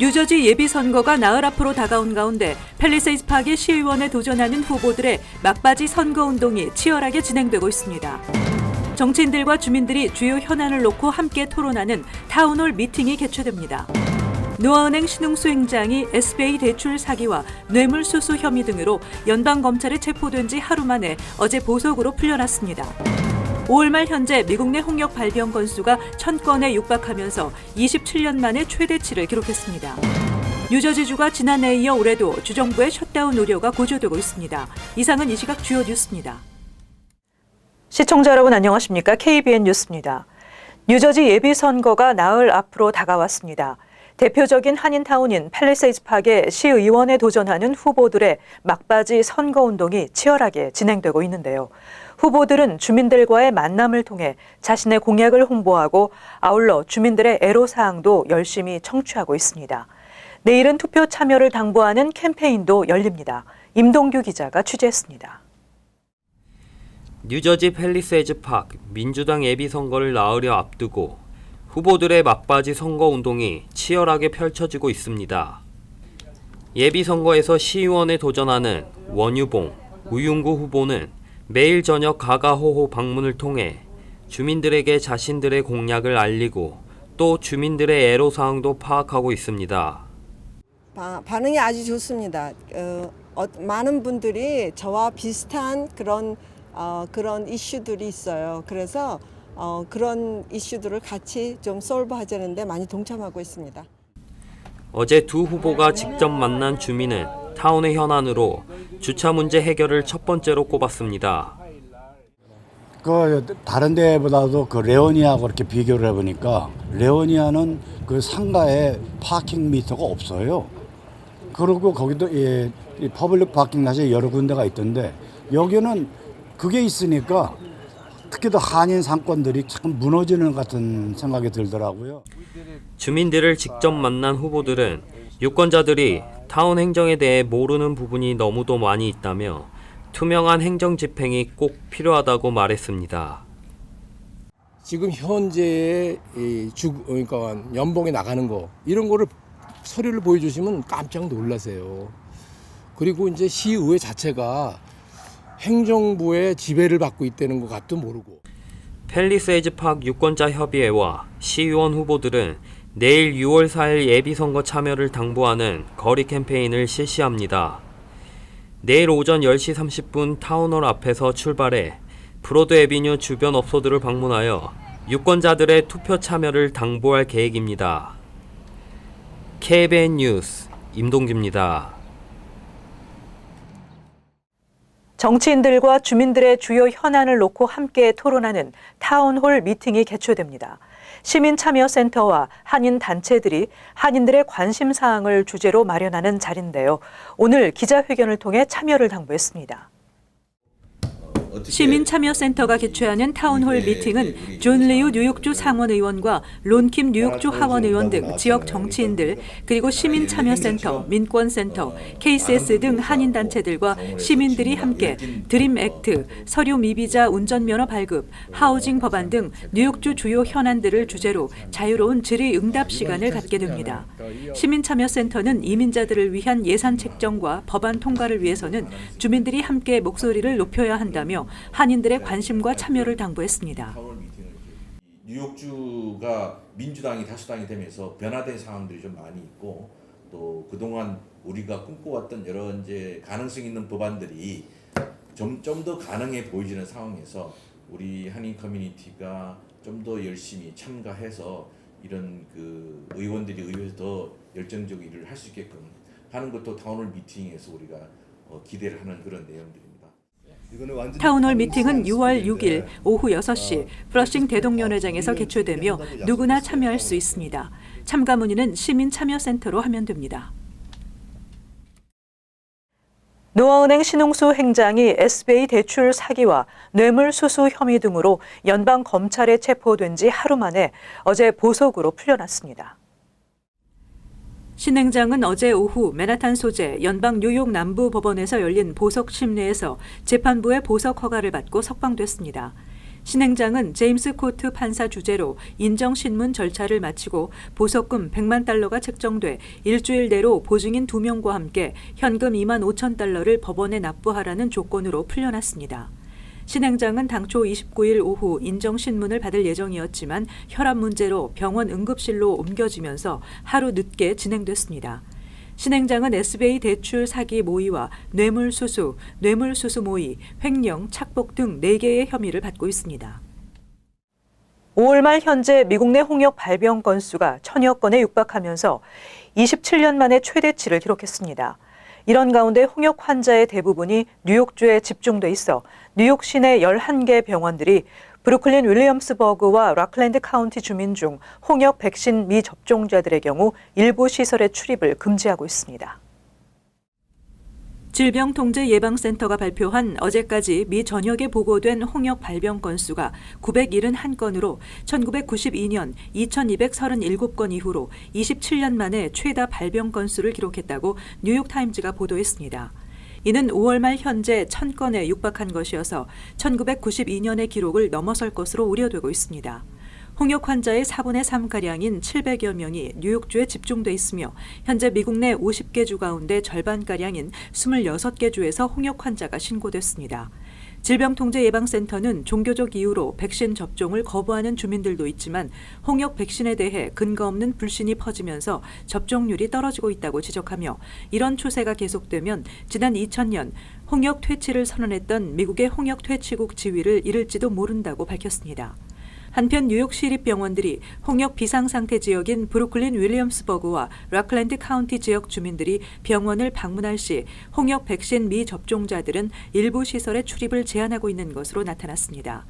뉴저지 예비선거가 나흘 앞으로 다가온 가운데 팰리세이드 파크의 시의원에 도전하는 후보들의 막바지 선거운동이 치열하게 진행되고 있습니다. 정치인들과 주민들이 주요 현안을 놓고 함께 토론하는 타운홀 미팅이 개최됩니다. 노아은행 신흥수 행장이 SBA 대출 사기와 뇌물수수 혐의 등으로 연방검찰에 체포된 지 하루 만에 어제 보석으로 풀려났습니다. 5월 말 현재 미국 내 홍역 발병 건수가 1000건에 육박하면서 27년 만에 최대치를 기록했습니다. 뉴저지주가 지난해에 이어 올해도 주정부의 셧다운 우려가 고조되고 있습니다. 이상은 이 시각 주요 뉴스입니다. 시청자 여러분 안녕하십니까? KBN 뉴스입니다. 뉴저지 예비선거가 나흘 앞으로 다가왔습니다. 대표적인 한인타운인 팰리세이드 파크의 시의원에 도전하는 후보들의 막바지 선거운동이 치열하게 진행되고 있는데요. 후보들은 주민들과의 만남을 통해 자신의 공약을 홍보하고 아울러 주민들의 애로사항도 열심히 청취하고 있습니다. 내일은 투표 참여를 당부하는 캠페인도 열립니다. 임동규 기자가 취재했습니다. 뉴저지 팰리세이드 파크 민주당 예비선거를 나흘여 앞두고 후보들의 막바지 선거운동이 치열하게 펼쳐지고 있습니다. 예비선거에서 시의원에 도전하는 원유봉, 우윤구 후보는 매일 저녁 가가호호 방문을 통해 주민들에게 자신들의 공약을 알리고 또 주민들의 애로사항도 파악하고 있습니다. 반응이 아주 좋습니다. 많은 분들이 저와 비슷한 그런 이슈들이 있어요. 그래서 그런 이슈들을 같이 좀 솔브하자는데 많이 동참하고 있습니다. 어제 두 후보가 직접 만난 주민은 타운의 현안으로 주차 문제 해결을 첫 번째로 꼽았습니다. 다른 데보다도 레오니아하고 이렇게 비교를 해보니까 레오니아는 그 상가에 파킹 미터가 없어요. 그리고 거기도 이 퍼블릭 파킹 랏이 여러 군데가 있던데 여기는 그게 있으니까 특히 더 한인 상권들이 참 무너지는 것 같은 생각이 들더라고요. 주민들을 직접 만난 후보들은 유권자들이 타운 행정에 대해 모르는 부분이 너무도 많이 있다며 투명한 행정 집행이 꼭 필요하다고 말했습니다. 지금 현재의 그러니까 연봉에 나가는 거 이런 거를 서류를 보여주시면 깜짝 놀라세요. 그리고 이제 시의회 자체가 행정부의 지배를 받고 있다는 것 같도 모르고. 팰리세이드 파크 유권자 협의회와 시의원 후보들은 내일 6월 4일 예비선거 참여를 당부하는 거리 캠페인을 실시합니다. 내일 오전 10시 30분 타운홀 앞에서 출발해 브로드 애비뉴 주변 업소들을 방문하여 유권자들의 투표 참여를 당부할 계획입니다. KBN 뉴스 임동규입니다. 정치인들과 주민들의 주요 현안을 놓고 함께 토론하는 타운홀 미팅이 개최됩니다. 시민참여센터와 한인단체들이 한인들의 관심사항을 주제로 마련하는 자리인데요. 오늘 기자회견을 통해 참여를 당부했습니다. 시민참여센터가 개최하는 타운홀 미팅은 존 리우 뉴욕주 상원의원과 론킴 뉴욕주 하원의원 등 지역 정치인들 그리고 시민참여센터, 민권센터, KCS 등 한인단체들과 시민들이 함께 드림 액트, 서류 미비자 운전면허 발급, 하우징 법안 등 뉴욕주 주요 현안들을 주제로 자유로운 질의응답 시간을 갖게 됩니다. 시민참여센터는 이민자들을 위한 예산 책정과 법안 통과를 위해서는 주민들이 함께 목소리를 높여야 한다며 한인들의 관심과 참여를 당부했습니다. 뉴욕주가 민주당이 다수당이 되면서 변화된 상황들이 좀 많이 있고 또 그동안 우리가 꿈꿔왔던 여러 이제 가능성 있는 법안들이 좀 더 가능해 보이지는 상황에서 우리 한인 커뮤니티가 좀 더 열심히 참가해서 이런 그 의원들이 의회에서 더 열정적으로 일을 할 수 있게끔 하는 것도 타운홀 미팅에서 우리가 기대를 하는 그런 내용들입니다. 타운홀 미팅은 6월 6일 오후 6시 플러싱 대동연회장에서 개최되며 누구나 참여할 수 있습니다. 참가 문의는 시민참여센터로 하면 됩니다. 노아은행 신흥수 행장이 SBA 대출 사기와 뇌물수수 혐의 등으로 연방검찰에 체포된 지 하루 만에 어제 보석으로 풀려났습니다. 신 행장은 어제 오후 맨하탄 소재 연방 뉴욕 남부 법원에서 열린 보석 심리에서 재판부의 보석 허가를 받고 석방됐습니다. 신행장은 제임스 코트 판사 주재로 인정신문 절차를 마치고 보석금 100만 달러가 책정돼 일주일 내로 보증인 2명과 함께 현금 2만 5천 달러를 법원에 납부하라는 조건으로 풀려났습니다. 신행장은 당초 29일 오후 인정신문을 받을 예정이었지만 혈압 문제로 병원 응급실로 옮겨지면서 하루 늦게 진행됐습니다. 신행장은 SBA 대출 사기 모의와 뇌물수수, 뇌물수수 모의, 횡령, 착복 등 4개의 혐의를 받고 있습니다. 5월 말 현재 미국 내 홍역 발병 건수가 1000여 건에 육박하면서 27년 만에 최대치를 기록했습니다. 이런 가운데 홍역 환자의 대부분이 뉴욕주에 집중돼 있어 뉴욕 시내 11개 병원들이 브루클린 윌리엄스버그와 락랜드 카운티 주민 중 홍역 백신 미접종자들의 경우 일부 시설의 출입을 금지하고 있습니다. 질병통제예방센터가 발표한 어제까지 미 전역에 보고된 홍역 발병 건수가 971건으로 1992년 2237건 이후로 27년 만에 최다 발병 건수를 기록했다고 뉴욕타임즈가 보도했습니다. 이는 5월 말 현재 1000건에 육박한 것이어서 1992년의 기록을 넘어설 것으로 우려되고 있습니다. 홍역 환자의 4분의 3가량인 700여 명이 뉴욕주에 집중돼 있으며 현재 미국 내 50개 주 가운데 절반가량인 26개 주에서 홍역 환자가 신고됐습니다. 질병통제예방센터는 종교적 이유로 백신 접종을 거부하는 주민들도 있지만 홍역 백신에 대해 근거 없는 불신이 퍼지면서 접종률이 떨어지고 있다고 지적하며 이런 추세가 계속되면 지난 2000년 홍역 퇴치를 선언했던 미국의 홍역 퇴치국 지위를 잃을지도 모른다고 밝혔습니다. 한편 뉴욕 시립병원들이 홍역 비상상태 지역인 브루클린 윌리엄스버그와 락랜드 카운티 지역 주민들이 병원을 방문할 시 홍역 백신 미접종자들은 일부 시설의 출입을 제한하고 있는 것으로 나타났습니다.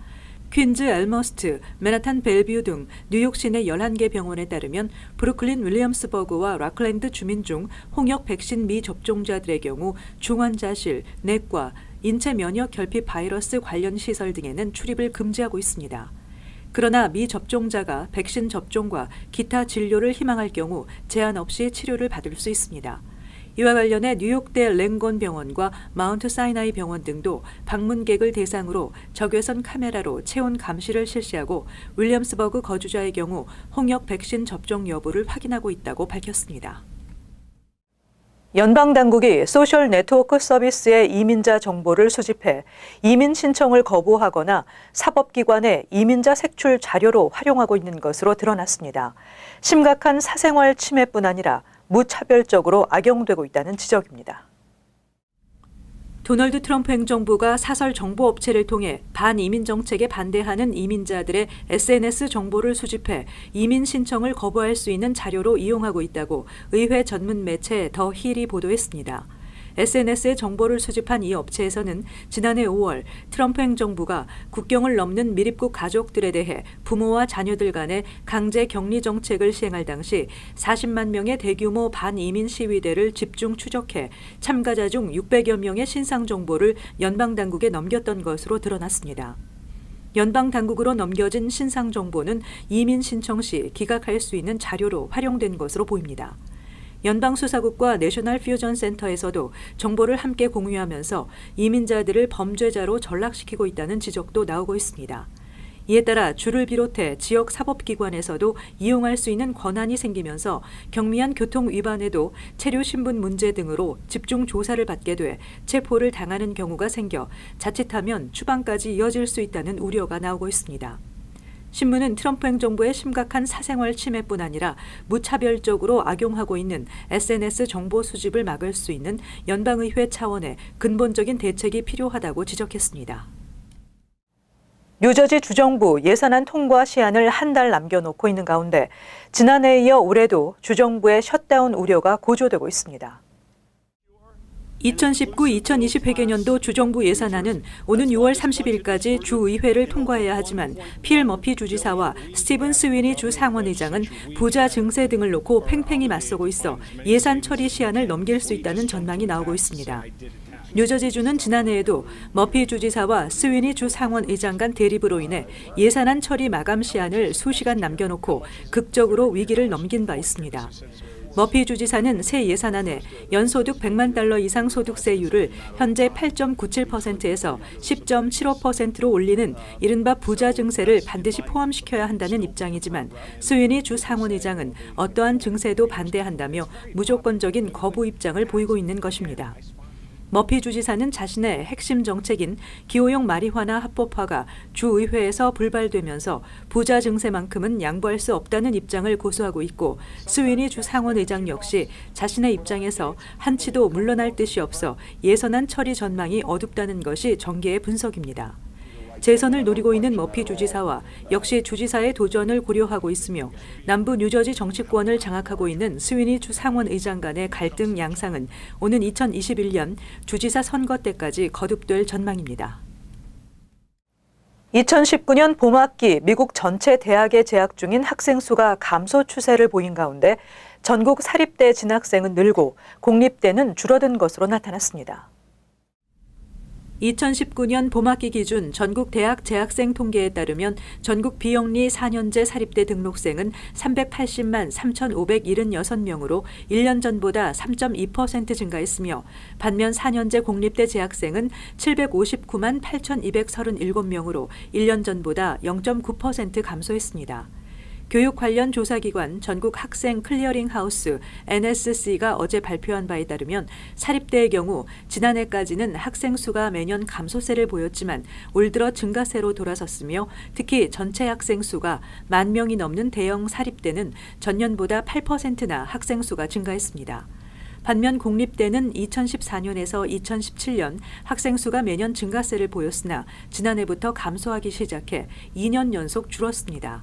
퀸즈 엘머스트, 맨하탄 벨뷰 등 뉴욕 시내 11개 병원에 따르면 브루클린 윌리엄스버그와 락랜드 주민 중 홍역 백신 미접종자들의 경우 중환자실, 내과, 인체 면역 결핍 바이러스 관련 시설 등에는 출입을 금지하고 있습니다. 그러나 미접종자가 백신 접종과 기타 진료를 희망할 경우 제한 없이 치료를 받을 수 있습니다. 이와 관련해 뉴욕대 랭건 병원과 마운트 사이나이 병원 등도 방문객을 대상으로 적외선 카메라로 체온 감시를 실시하고 윌리엄스버그 거주자의 경우 홍역 백신 접종 여부를 확인하고 있다고 밝혔습니다. 연방당국이 소셜 네트워크 서비스의 이민자 정보를 수집해 이민 신청을 거부하거나 사법기관의 이민자 색출 자료로 활용하고 있는 것으로 드러났습니다. 심각한 사생활 침해뿐 아니라 무차별적으로 악용되고 있다는 지적입니다. 도널드 트럼프 행정부가 사설 정보업체를 통해 반이민 정책에 반대하는 이민자들의 SNS 정보를 수집해 이민 신청을 거부할 수 있는 자료로 이용하고 있다고 의회 전문 매체 더 힐이 보도했습니다. SNS의 정보를 수집한 이 업체에서는 지난해 5월 트럼프 행정부가 국경을 넘는 미립국 가족들에 대해 부모와 자녀들 간의 강제 격리 정책을 시행할 당시 40만 명의 대규모 반이민 시위대를 집중 추적해 참가자 중 600여 명의 신상 정보를 연방당국에 넘겼던 것으로 드러났습니다. 연방당국으로 넘겨진 신상 정보는 이민 신청 시 기각할 수 있는 자료로 활용된 것으로 보입니다. 연방수사국과 내셔널 퓨전 센터에서도 정보를 함께 공유하면서 이민자들을 범죄자로 전락시키고 있다는 지적도 나오고 있습니다. 이에 따라 주를 비롯해 지역 사법기관에서도 이용할 수 있는 권한이 생기면서 경미한 교통 위반에도 체류 신분 문제 등으로 집중 조사를 받게 돼 체포를 당하는 경우가 생겨 자칫하면 추방까지 이어질 수 있다는 우려가 나오고 있습니다. 신문은 트럼프 행정부의 심각한 사생활 침해뿐 아니라 무차별적으로 악용하고 있는 SNS 정보 수집을 막을 수 있는 연방의회 차원의 근본적인 대책이 필요하다고 지적했습니다. 뉴저지 주정부 예산안 통과 시한을 한 달 남겨놓고 있는 가운데 지난해에 이어 올해도 주정부의 셧다운 우려가 고조되고 있습니다. 2019-2020 회계년도 주정부 예산안은 오는 6월 30일까지 주의회를 통과해야 하지만 필 머피 주지사와 스티븐 스위니 주 상원의장은 부자 증세 등을 놓고 팽팽히 맞서고 있어 예산 처리 시한을 넘길 수 있다는 전망이 나오고 있습니다. 뉴저지주는 지난해에도 머피 주지사와 스위니 주 상원의장 간 대립으로 인해 예산안 처리 마감 시한을 수시간 남겨놓고 극적으로 위기를 넘긴 바 있습니다. 머피 주지사는 새 예산안에 연소득 100만 달러 이상 소득세율을 현재 8.97%에서 10.75%로 올리는 이른바 부자 증세를 반드시 포함시켜야 한다는 입장이지만 스위니 주 상원의장은 어떠한 증세도 반대한다며 무조건적인 거부 입장을 보이고 있는 것입니다. 머피 주지사는 자신의 핵심 정책인 기호용 마리화나 합법화가 주의회에서 불발되면서 부자 증세만큼은 양보할 수 없다는 입장을 고수하고 있고 스위니 주 상원의장 역시 자신의 입장에서 한치도 물러날 뜻이 없어 예선안 처리 전망이 어둡다는 것이 정계의 분석입니다. 재선을 노리고 있는 머피 주지사와 역시 주지사의 도전을 고려하고 있으며 남부 뉴저지 정치권을 장악하고 있는 스위니 주 상원의장 간의 갈등 양상은 오는 2021년 주지사 선거 때까지 거듭될 전망입니다. 2019년 봄학기 미국 전체 대학에 재학 중인 학생 수가 감소 추세를 보인 가운데 전국 사립대 진학생은 늘고 공립대는 줄어든 것으로 나타났습니다. 2019년 봄학기 기준 전국 대학 재학생 통계에 따르면 전국 비영리 4년제 사립대 등록생은 380만 3,576명으로 1년 전보다 3.2% 증가했으며 반면 4년제 공립대 재학생은 759만 8,237명으로 1년 전보다 0.9% 감소했습니다. 교육 관련 조사기관 전국 학생 클리어링 하우스 NSC가 어제 발표한 바에 따르면 사립대의 경우 지난해까지는 학생 수가 매년 감소세를 보였지만 올 들어 증가세로 돌아섰으며 특히 전체 학생 수가 10,000명이 넘는 대형 사립대는 전년보다 8%나 학생 수가 증가했습니다. 반면 공립대는 2014년에서 2017년 학생 수가 매년 증가세를 보였으나 지난해부터 감소하기 시작해 2년 연속 줄었습니다.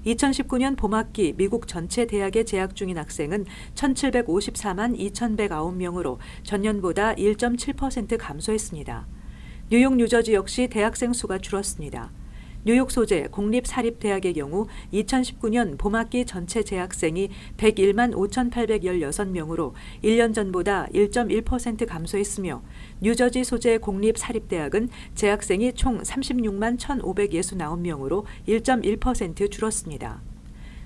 2019년 봄학기 미국 전체 대학에 재학 중인 학생은 1,754만 2,109명으로 전년보다 1.7% 감소했습니다. 뉴욕, 뉴저지 역시 대학생 수가 줄었습니다. 뉴욕 소재 공립사립대학의 경우 2019년 봄학기 전체 재학생이 101만 5,816명으로 1년 전보다 1.1% 감소했으며 뉴저지 소재 공립사립대학은 재학생이 총 36만 1,569명으로 1.1% 줄었습니다.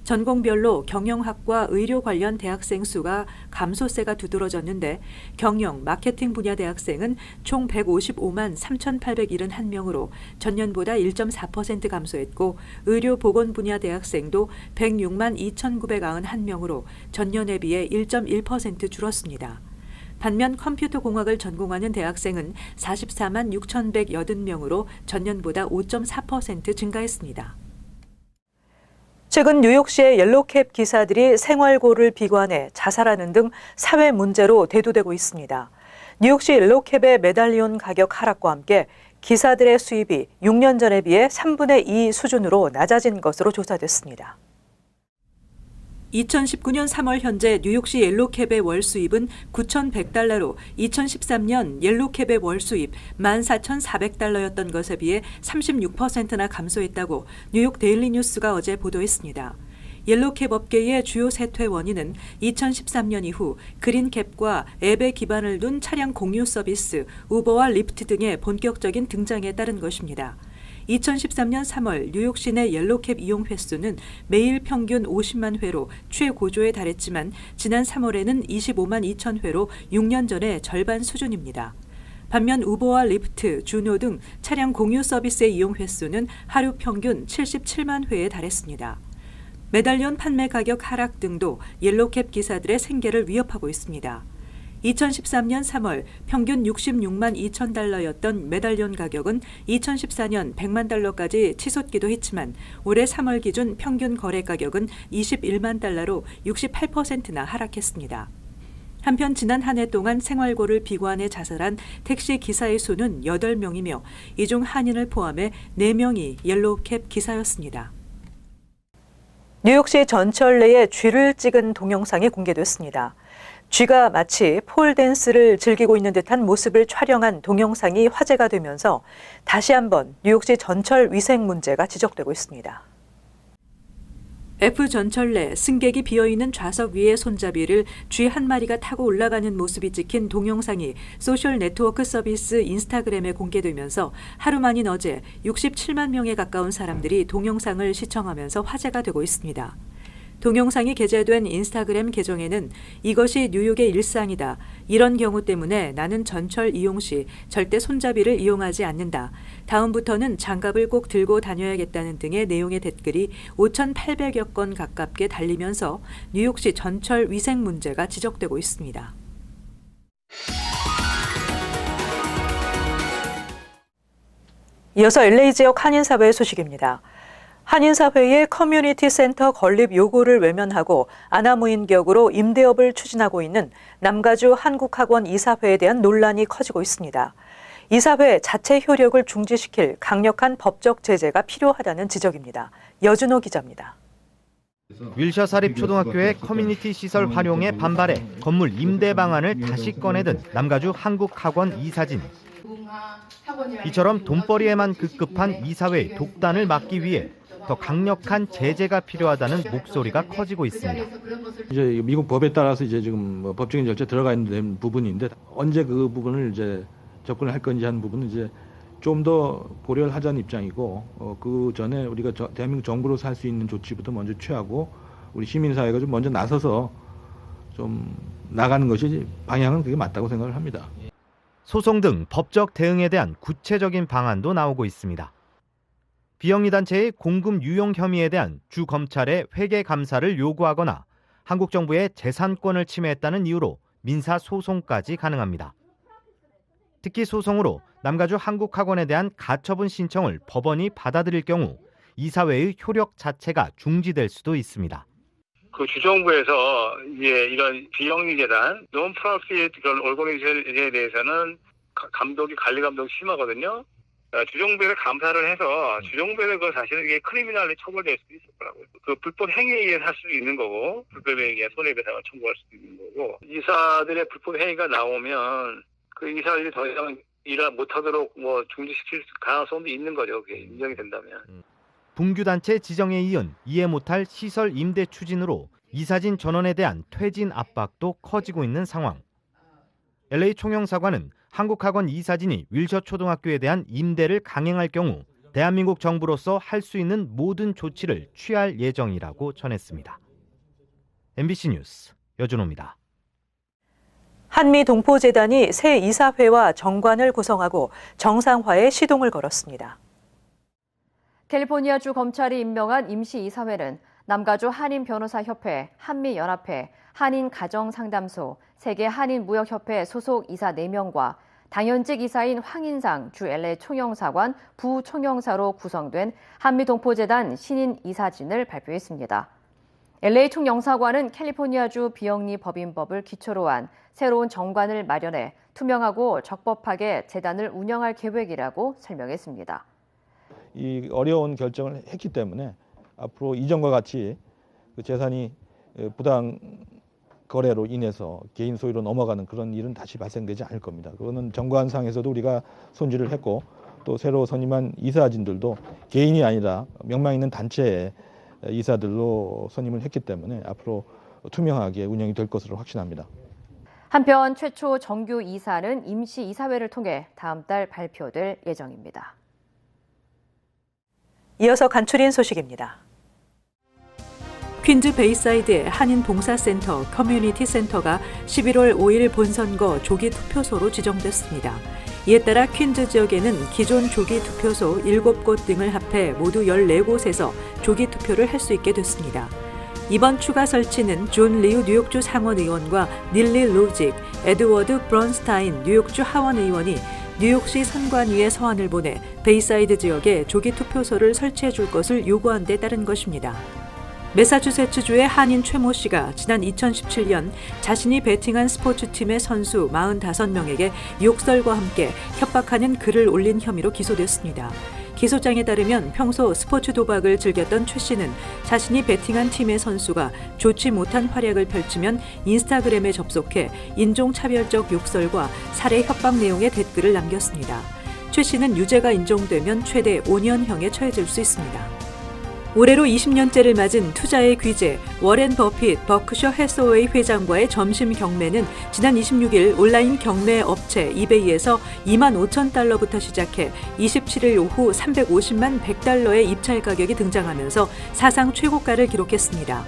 전공별로 경영학과 의료 관련 대학생 수가 감소세가 두드러졌는데 경영, 마케팅 분야 대학생은 총 155만 3,871명으로 전년보다 1.4% 감소했고 의료 보건 분야 대학생도 106만 2,991명으로 전년에 비해 1.1% 줄었습니다. 반면 컴퓨터 공학을 전공하는 대학생은 44만 6,180명으로 전년보다 5.4% 증가했습니다. 최근 뉴욕시의 옐로캡 기사들이 생활고를 비관해 자살하는 등 사회 문제로 대두되고 있습니다. 뉴욕시 옐로캡의 메달리온 가격 하락과 함께 기사들의 수입이 6년 전에 비해 3분의 2 수준으로 낮아진 것으로 조사됐습니다. 2019년 3월 현재 뉴욕시 옐로캡의 월 수입은 9,100달러로 2013년 옐로캡의 월 수입 14,400달러였던 것에 비해 36%나 감소했다고 뉴욕 데일리 뉴스가 어제 보도했습니다. 옐로캡 업계의 주요 쇠퇴 원인은 2013년 이후 그린캡과 앱에 기반을 둔 차량 공유 서비스 우버와 리프트 등의 본격적인 등장에 따른 것입니다. 2013년 3월 뉴욕 시내 옐로캡 이용 횟수는 매일 평균 50만 회로 최고조에 달했지만 지난 3월에는 25만 2천 회로 6년 전의 절반 수준입니다. 반면 우버와 리프트, 주노 등 차량 공유 서비스의 이용 횟수는 하루 평균 77만 회에 달했습니다. 메달리온 판매 가격 하락 등도 옐로캡 기사들의 생계를 위협하고 있습니다. 2013년 3월 평균 66만 2천 달러였던 메달리온 가격은 2014년 100만 달러까지 치솟기도 했지만 올해 3월 기준 평균 거래 가격은 21만 달러로 68%나 하락했습니다. 한편 지난 한 해 동안 생활고를 비관해 자살한 택시 기사의 수는 8명이며 이 중 한인을 포함해 4명이 옐로캡 기사였습니다. 뉴욕시 전철 내에 쥐를 찍은 동영상이 공개됐습니다. 쥐가 마치 폴댄스를 즐기고 있는 듯한 모습을 촬영한 동영상이 화제가 되면서 다시 한번 뉴욕시 전철 위생 문제가 지적되고 있습니다. F 전철 내 승객이 비어있는 좌석 위의 손잡이를 쥐 한 마리가 타고 올라가는 모습이 찍힌 동영상이 소셜 네트워크 서비스 인스타그램에 공개되면서 하루 만인 어제 67만 명에 가까운 사람들이 동영상을 시청하면서 화제가 되고 있습니다. 동영상이 게재된 인스타그램 계정에는 이것이 뉴욕의 일상이다. 이런 경우 때문에 나는 전철 이용 시 절대 손잡이를 이용하지 않는다. 다음부터는 장갑을 꼭 들고 다녀야겠다는 등의 내용의 댓글이 5,800여 건 가깝게 달리면서 뉴욕시 전철 위생 문제가 지적되고 있습니다. 이어서 LA 지역 한인사회 소식입니다. 한인사회의 커뮤니티 센터 건립 요구를 외면하고 아나무인격으로 임대업을 추진하고 있는 남가주 한국학원 이사회에 대한 논란이 커지고 있습니다. 이사회 자체 효력을 중지시킬 강력한 법적 제재가 필요하다는 지적입니다. 여준호 기자입니다. 윌셔 사립초등학교의 커뮤니티 시설 활용에 반발해 건물 임대 방안을 다시 꺼내든 남가주 한국학원 이사진. 이처럼 돈벌이에만 급급한 이사회의 독단을 막기 위해 더 강력한 제재가 필요하다는 목소리가 커지고 있습니다. 이제 미국 법에 따라서 이제 지금 법적인 절차에 들어가 있는 부분인데 언제 그 부분을 이제 접근을 할 건지 하는 부분은 이제 좀 더 고려를 하자는 입장이고 그 전에 우리가 대한민국 정부로서 할 수 있는 조치부터 먼저 취하고 우리 시민사회가 좀 먼저 나서서 좀 나가는 것이 방향은 그게 맞다고 생각을 합니다. 소송 등 법적 대응에 대한 구체적인 방안도 나오고 있습니다. 비영리 단체의 공금 유용 혐의에 대한 주 검찰의 회계 감사를 요구하거나 한국 정부의 재산권을 침해했다는 이유로 민사 소송까지 가능합니다. 특히 소송으로 남가주 한국학원에 대한 가처분 신청을 법원이 받아들일 경우 이사회의 효력 자체가 중지될 수도 있습니다. 그 주정부에서 이제 이런 비영리 재단, 논프로핏 그런 오르고니제이션에 대해서는 관리 감독이 심하거든요. 주정부에서 감사를 해서 주정부에서 그 사실은 이게 크리미널리 처벌될 수도 있을 거라고요. 그 불법 행위에 의해서 할 수도 있는 거고, 불법에 의해 손해배상을 청구할 수도 있는 거고, 이사들의 불법 행위가 나오면 그 이사들이 더 이상 일을 못하도록 중지시킬 가능성도 있는 거죠. 그게 인정이 된다면. 분규단체 지정에 이은 이해 못할 시설 임대 추진으로 이사진 전원에 대한 퇴진 압박도 커지고 있는 상황. LA 총영사관은 한국학원 이사진이 윌셔 초등학교에 대한 임대를 강행할 경우 대한민국 정부로서 할 수 있는 모든 조치를 취할 예정이라고 전했습니다. MBC 뉴스 여준호입니다. 한미동포재단이 새 이사회와 정관을 구성하고 정상화에 시동을 걸었습니다. 캘리포니아주 검찰이 임명한 임시이사회는 남가주 한인변호사협회, 한미연합회, 한인가정상담소, 세계한인무역협회 소속 이사 4명과 당연직 이사인 황인상 주 LA 총영사관 부총영사로 구성된 한미동포재단 신인 이사진을 발표했습니다. LA 총영사관은 캘리포니아주 비영리 법인법을 기초로 한 새로운 정관을 마련해 투명하고 적법하게 재단을 운영할 계획이라고 설명했습니다. 이 어려운 결정을 했기 때문에 앞으로 이전과 같이 그 재산이 부당 거래로 인해서 개인 소유로 넘어가는 그런 일은 다시 발생되지 않을 겁니다. 그거는 정관상에서도 우리가 손질을 했고 또 새로 선임한 이사진들도 개인이 아니라 명망 있는 단체의 이사들로 선임을 했기 때문에 앞으로 투명하게 운영이 될 것으로 확신합니다. 한편 최초 정규 이사는 임시이사회를 통해 다음 달 발표될 예정입니다. 이어서 간추린 소식입니다. 퀸즈 베이사이드의 한인봉사센터 커뮤니티 센터가 11월 5일 본선거 조기 투표소로 지정됐습니다. 이에 따라 퀸즈 지역에는 기존 조기 투표소 7곳 등을 합해 모두 14곳에서 조기 투표를 할 수 있게 됐습니다. 이번 추가 설치는 존 리우 뉴욕주 상원의원과 닐리 로직, 에드워드 브론스타인 뉴욕주 하원의원이 뉴욕시 선관위에 서한을 보내 베이사이드 지역에 조기 투표소를 설치해 줄 것을 요구한 데 따른 것입니다. 매사추세츠주의 한인 최모 씨가 지난 2017년 자신이 배팅한 스포츠팀의 선수 45명에게 욕설과 함께 협박하는 글을 올린 혐의로 기소됐습니다. 기소장에 따르면 평소 스포츠 도박을 즐겼던 최 씨는 자신이 배팅한 팀의 선수가 좋지 못한 활약을 펼치면 인스타그램에 접속해 인종차별적 욕설과 살해 협박 내용의 댓글을 남겼습니다. 최 씨는 유죄가 인정되면 최대 5년형에 처해질 수 있습니다. 올해로 20년째를 맞은 투자의 귀재 워렌 버핏 버크셔 해서웨이 회장과의 점심 경매는 지난 26일 온라인 경매 업체 이베이에서 $25,000부터 시작해 27일 오후 $350만 $100의 입찰 가격이 등장하면서 사상 최고가를 기록했습니다.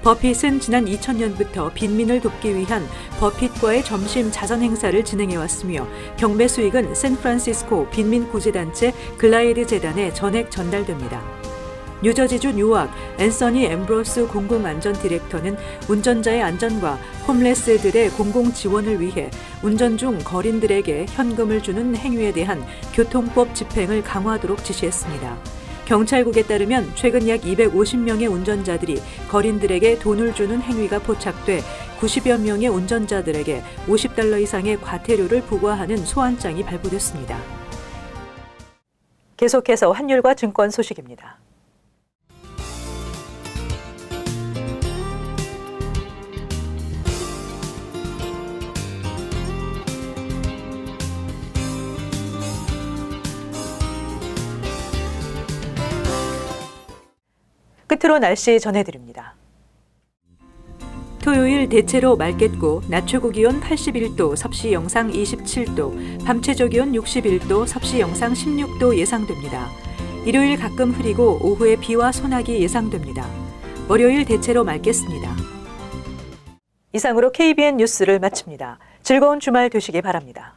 버핏은 지난 2000년부터 빈민을 돕기 위한 버핏과의 점심 자선 행사를 진행해왔으며 경매 수익은 샌프란시스코 빈민 구제단체 글라이드 재단에 전액 전달됩니다. 뉴저지주 뉴악 앤서니 엠브로스 공공안전 디렉터는 운전자의 안전과 홈레스들의 공공 지원을 위해 운전 중 거린들에게 현금을 주는 행위에 대한 교통법 집행을 강화하도록 지시했습니다. 경찰국에 따르면 최근 약 250명의 운전자들이 거린들에게 돈을 주는 행위가 포착돼 90여 명의 운전자들에게 $50 이상의 과태료를 부과하는 소환장이 발부됐습니다. 계속해서 환율과 증권 소식입니다. 끝으로 날씨 전해드립니다. 토요일 대체로 맑겠고 낮 최고 기온 81도, 섭씨 영상 27도, 밤 최저 기온 61도, 섭씨 영상 16도 예상됩니다. 일요일 가끔 흐리고 오후에 비와 소나기 예상됩니다. 월요일 대체로 맑겠습니다. 이상으로 KBN 뉴스를 마칩니다. 즐거운 주말 되시기 바랍니다.